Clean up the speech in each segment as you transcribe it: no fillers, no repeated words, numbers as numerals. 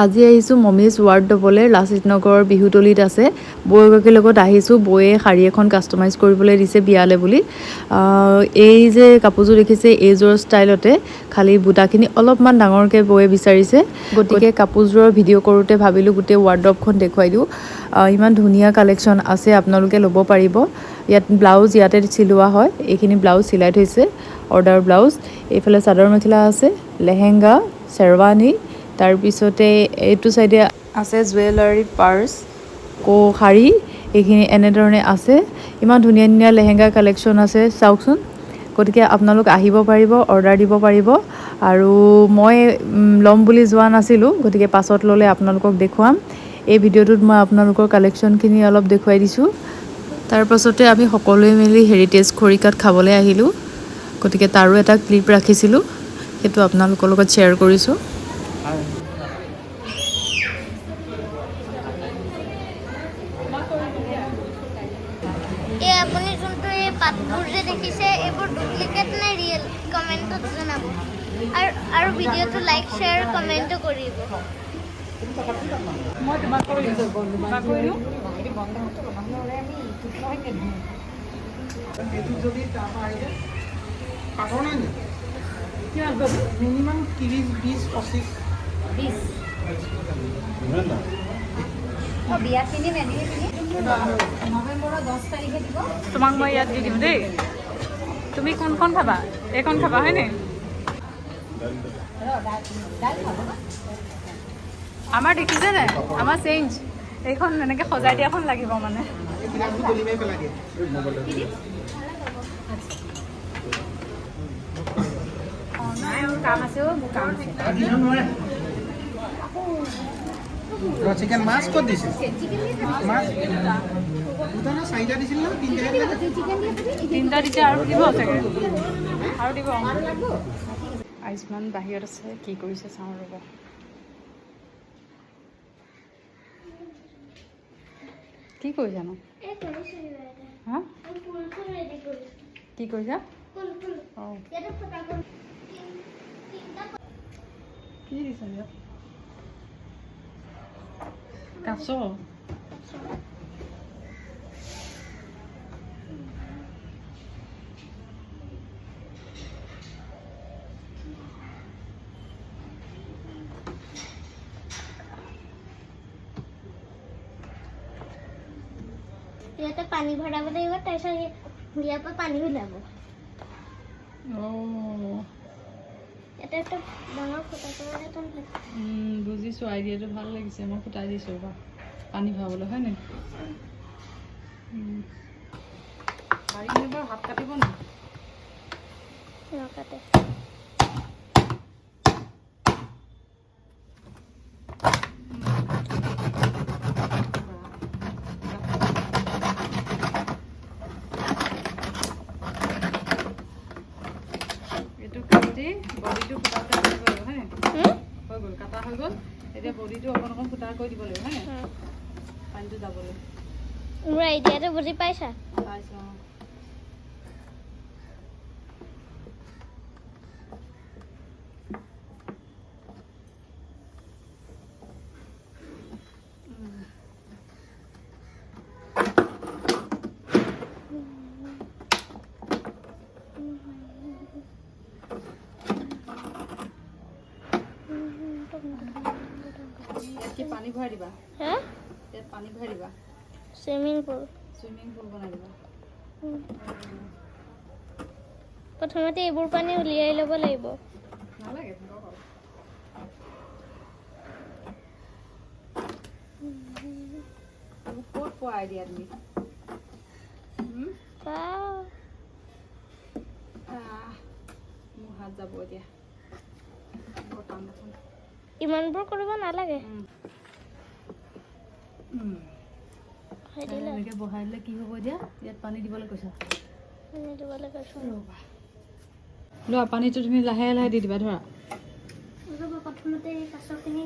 আজি আহিছোঁ মমিজ ৱাৰ্ডৰ'বলে লাচিত নগৰৰ বিহুতলিত আছে বৌগৰাকীৰ লগত আহিছোঁ বৌয়ে শাৰী এখন কাষ্টমাইজ কৰিবলৈ দিছে বিয়ালে বুলি এই যে কাপোৰযোৰ দেখিছে এইযোৰ ষ্টাইলতে খালি বুটাখিনি অলপমান ডাঙৰকৈ বৌয়ে বিচাৰিছে গতিকে কাপোৰযোৰৰ ভিডিঅ' কৰোঁতে ভাবিলোঁ গোটেই ৱাৰ্ডৰ'বখন দেখুৱাই দিওঁ ইমান ধুনীয়া কালেকশ্যন আছে আপোনালোকে ল'ব পাৰিব ইয়াত ব্লাউজ ইয়াতে চিলোৱা হয় এইখিনি ব্লাউজ চিলাই থৈছে অৰ্ডাৰ ব্লাউজ এইফালে চাদৰ মেখেলা আছে লেহেংগা শ্বেৰৱানী তাৰপিছতে এইটো সাইডে আছে জুৱেলাৰী পাৰ্স শাৰী এইখিনি এনেধৰণে আছে ইমান ধুনীয়া ধুনীয়া লেহেংগা কালেকশ্যন আছে চাওকচোন গতিকে আপোনালোক আহিব পাৰিব অৰ্ডাৰ দিব পাৰিব আৰু মই ল'ম বুলি যোৱা নাছিলোঁ গতিকে পাছত ল'লে আপোনালোকক দেখুৱাম এই ভিডিঅ'টোত মই আপোনালোকৰ কালেকশ্যনখিনি অলপ দেখুৱাই দিছোঁ তাৰ পাছতে আমি সকলোৱে মিলি হেৰিটেজ খৰিকাত খাবলৈ আহিলোঁ গতিকে তাৰো এটা ক্লিপ ৰাখিছিলোঁ সেইটো আপোনালোকৰ লগত শ্বেয়াৰ কৰিছোঁ আৰু ভিডিঅ'টো লাইক শ্বেয়াৰ কমেণ্ট কৰিব মই তোমাক কৰি দিওঁ মিনিমাম 30-20-25 তোমাক মই ইয়াত দি দিম দেই তুমি কোনখন খাবা এইখন খাবা হয়নে আমাৰ দেখিছে নাই আমাৰ চেঞ্জ এইখন এনেকৈ সজাই দিয়াখন লাগিব মানে কাম আছে মোৰ কাম আছে চিকেন মাছ ক'ত দিছে মাছ দুটা চাৰিটা দিছিল না তিনিটা দিছে আৰু দিব চাগে আৰু দিব আয়ুষ্মান বাহিৰত আছে কি কৰিছে চাওঁ ৰ'ব কি কৰিছানো হা কি কৰিছা অঁ কি দিছে কাছ ইয়াতে পানী ভৰাব লাগিব তাৰপিছত ইয়াৰ পৰা পানী ওলাব এটা একটা ডাঙৰ ফুটা কৰে তো বুজিছো আইডিয়াটো ভাল লাগিছে মই ফুটাই দিছো বা পানী ভৰাবলৈ হয় নে পাৰি নেবাৰ হাত কাটিব না নকাটে বডিটো ফুটা হৈ গ'ল হয় হৈ গ'ল কাটা হৈ গ'ল এতিয়া বডিটো অকণ অকণ ফুটা কৰি দিব লাগিব হয় পানীটো যাবলৈ মোৰ আইডিয়াটো বুজি পাইছা পাইছোঁ পানী ভৰাই দিবা হা ইয়াত পানী ভৰাই দিবা সুইমিং পুল বনাই দিবা প্ৰথমতে এইবোৰ পানী উলিয়াই ল'ব লাগিব নালাগে ক'ত পোৱা আইডিয়া তুমি মোৰ হাত যাব এতিয়া ইমানবোৰ কৰিব নালাগে এনেকৈ বহাই দিলে কি হ'ব এতিয়া ইয়াত পানী দিবলৈ কৈছা লোৱা পানীটো তুমি লাহে লাহে দি দিবা ধৰা প্ৰথমতে কাছখিনি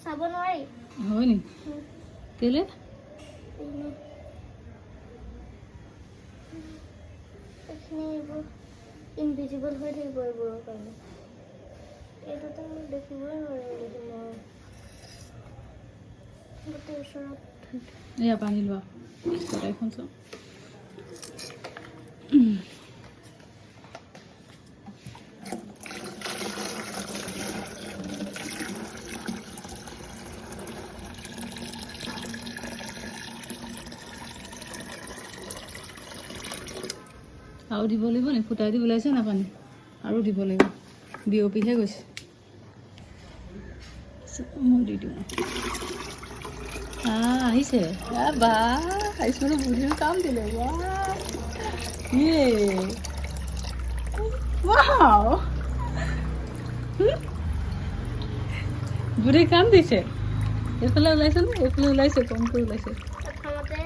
চাব নোৱাৰি হয় নি কেলে এইবোৰ ইনভিজিবল হৈ থাকিব এইবোৰৰ কাৰণে। এইটোতো দেখিবই নোৱাৰিম দেখোন মই গোটেই ওচৰত। এয়া পানী লোৱা কটাইখন চাওঁ। আৰু দিব লাগিব নি? ফুটাই দি ওলাইছে না পানী? আৰু দিব লাগিব। বিয়পিহে গৈছে। মই দি দিওঁ। আহিছে। বা আহিছোঁ বুঢ়ীৰ কাম দিলে। বুঢ়ী কাম দিছে। এইফালে ওলাইছে নে? এইফালে ওলাইছে, কমকৈ ওলাইছে। প্ৰথমতে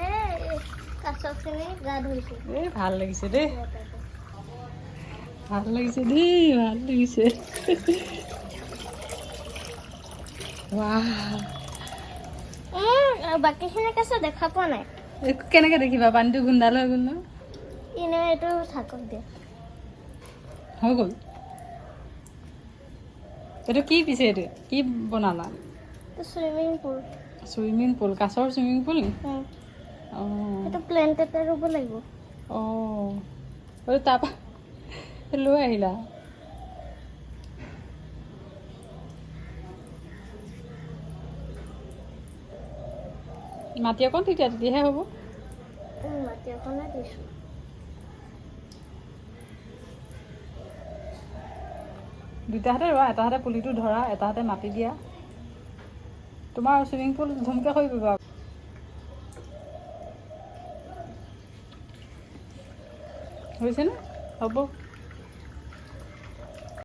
কাছখিনি গা ধুইছোঁ। এই ভাল লাগিছে দেই, ভাল লাগিছে দেই, ভাল লাগিছে। বাকীখিনি কাছ দেখা পোৱা নাই। কেনেকৈ দেখিবা? পানীটো গোন্ধাল হৈ গ'ল ন? এনেও এইটো থাকক দিয়া। হৈ গ'ল। এইটো কি পিছে? এইটো কি বনালা? Swimming pool. Swimming pool? কাছৰ চুইমিং পুল নি? অঁ এইটো প্লেণ্ট এটা ৰুব লাগিব। অঁ এইটো তাৰপৰা লৈ আহিলা? মাটি অকণ তেতিয়াহে হ'ব। মাটি অকণে দিছোঁ। দুটা হাতে ৰোৱা, এটা হাতে পুলিটো ধৰা, এটা হাতে মাটি দিয়া। তোমাৰ চুইমিং পুল ধুমকৈ হৈ পৰিব। হৈছেনে? হ'ব।